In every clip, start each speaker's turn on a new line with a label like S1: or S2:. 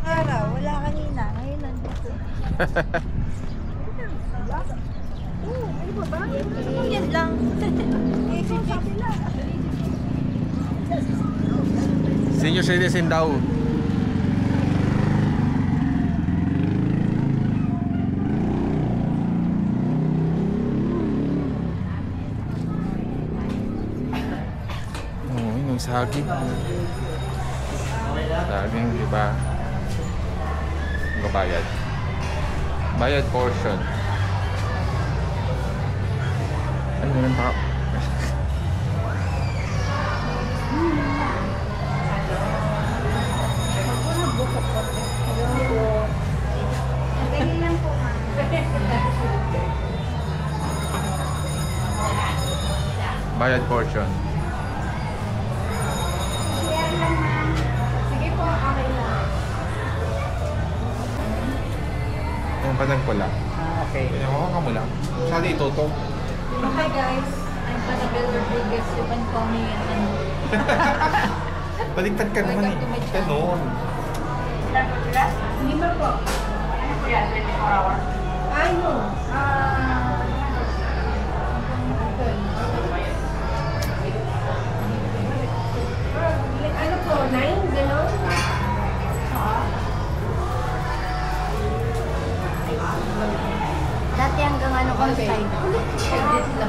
S1: Ibang araw, wala kanina. Ngayon nandito. Oo, ano ba ba? Yan lang.
S2: Senior citizen daw. Oh, yung saging. Saging, di ba? Bayad. Bayad portion. Ano naman pa? Bayad portion.
S1: Sige po, okay lang.
S2: Yung padang pula.
S3: Okay.
S2: Kaya ka mo lang. Saan ito to?
S1: Hi guys, I'm Annabelle Rodriguez. You can call me ano.
S2: Baligtad ka naman eh. Ganon.
S1: Hindi ba po?
S4: Ano po yan? 24 hours?
S1: Ano? Ano po? 9? Ganon?
S5: Dati hanggang ano ko
S1: Okay.
S5: side.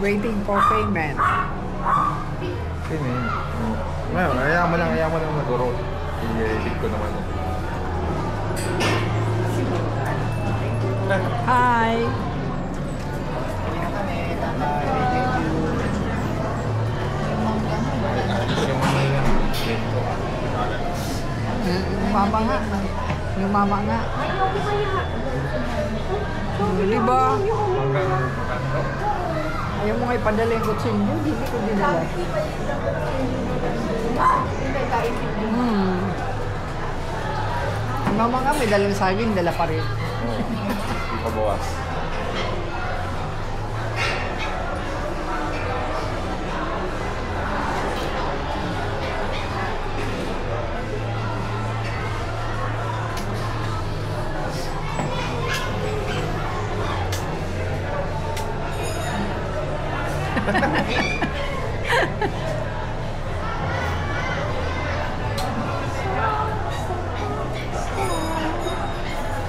S3: Waiting for payment.
S2: Sino yun? Well, ayaw mo lang maguro. I-edit ko naman.
S3: Hi! Yung mama nga. Yung mama nga. Di ba? Ayaw mo nga ipadala yung kutsilyo, hindi ko dinala. Ang mama nga may dalang saging, dala pa rin.
S2: Oo. Hindi pa bawas.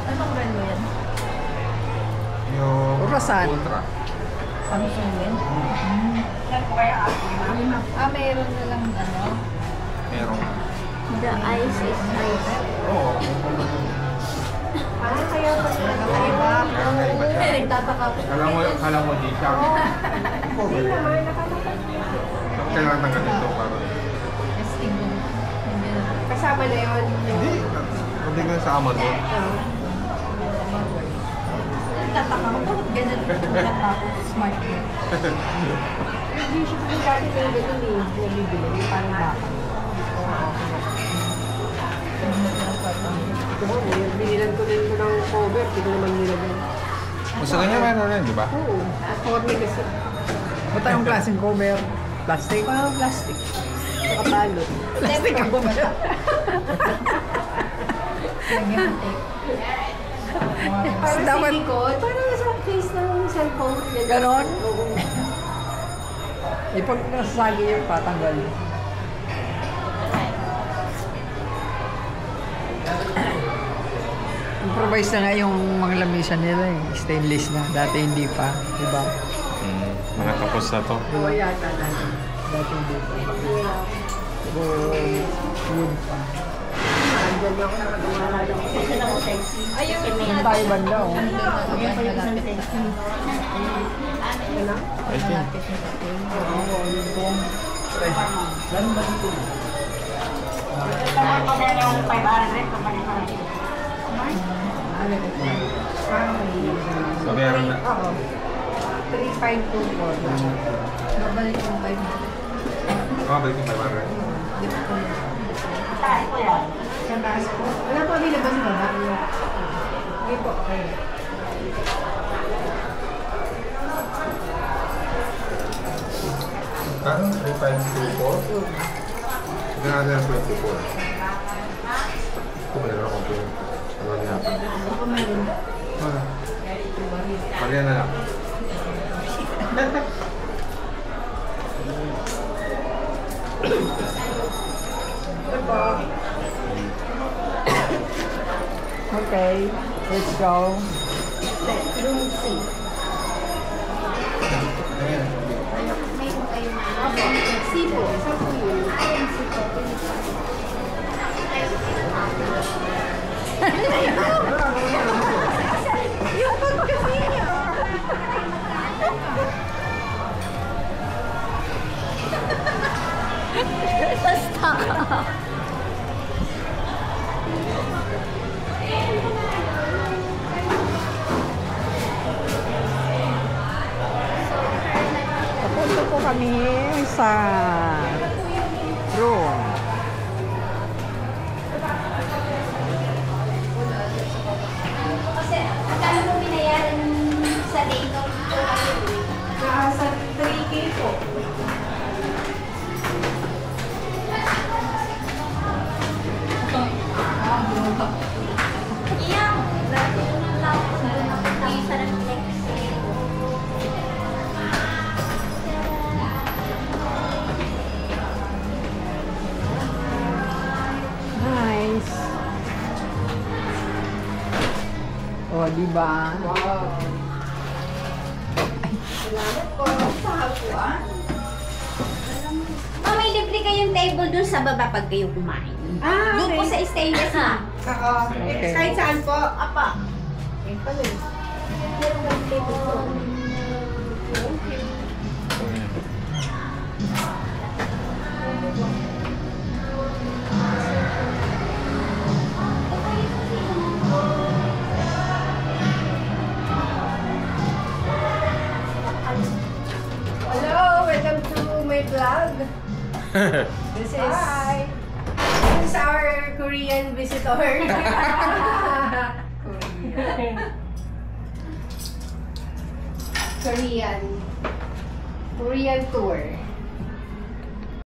S1: Anong brand mo yan?
S2: Yung
S3: Orasan.
S2: Ultra.
S1: Samsung yan?
S4: Yan po kaya
S1: Mayroon na lang ano?
S2: Merong.
S5: The ice is ice.
S2: Oo.
S1: Kaya pa sila nakaiba?
S2: Kakaiba siya.
S1: Nagtataka po.
S2: Kala mo di siya.
S1: Hindi naman, nakakatawa.
S2: Kailangan ng ganito para.
S1: Testing mo. Kasama na yun.
S2: Hindi. Hindi ko sa Amazon.
S1: Nagtataka mo, bakit ganun natapos smart mo? Usually yung dati kayo ganun eh, bumibili, parang baka.
S4: Binilan ko din ko ng cover, hindi ko naman nilagyan.
S2: Gusto kanya meron rin, di ba?
S4: Oo, corny kasi.
S3: Ba't tayong klaseng cover? Plastic?
S4: Parang plastic. Nakabalot.
S3: Plastic ang cover.
S1: Lagyan ng tape.
S4: Parang
S3: Dapat-
S4: silicone. Parang sa case ng cellphone.
S3: Ganon?
S4: Oo.
S3: Pag nasasagi yung patanggal. Improvise na nga yung mga lamisan nila eh. Stainless na. Dati hindi pa. Diba?
S2: Mga tapos na to.
S4: Oo, yata dati.
S3: Dati hindi pa. Puro wood pa.
S4: Andyan ako nakagawa lang.
S5: Kasi lang sexy.
S3: Yung tayo banda oh.
S5: Yan pa yung isang sexy.
S2: I think.
S4: Tama pa ba yung 500? Kapag ito.
S2: Babayaran na.
S4: Oo. 3524 lang.
S1: Babalik yung 5 mo.
S2: Balik yung 500.
S4: Sa taas po. Wala po, hindi na ba sa baba? Hindi po. Okay.
S2: Ano? 3524? Sige natin ang 24. Kung meron akong 20. Ano niya?
S1: Ako meron.
S2: Mali na lang.
S3: Okay, let's go.
S5: Room C. Opo, C po. Sa po yun. Ayun, C po. Basta.
S3: Papunta po kami sa room.
S5: Kasi, magkano mo binayaran sa date?
S4: Nasa 3K po.
S5: Iyang, lagi yung lang sa reflex.
S3: Nice. Oh, di ba?
S4: Wow. Salamat po sa hapuan.
S5: Oh, may libre kayong table dun sa baba pag kayo kumain.
S4: Ah,
S5: Doon po sa
S4: okay.
S5: stainless na.
S4: Oo.
S3: Okay.
S4: Kahit saan po.
S5: Apa.
S4: Okay pala eh.
S5: Meron kang table doon.
S4: Hello, welcome to my vlog. This is our Korean visitor. Korean tour.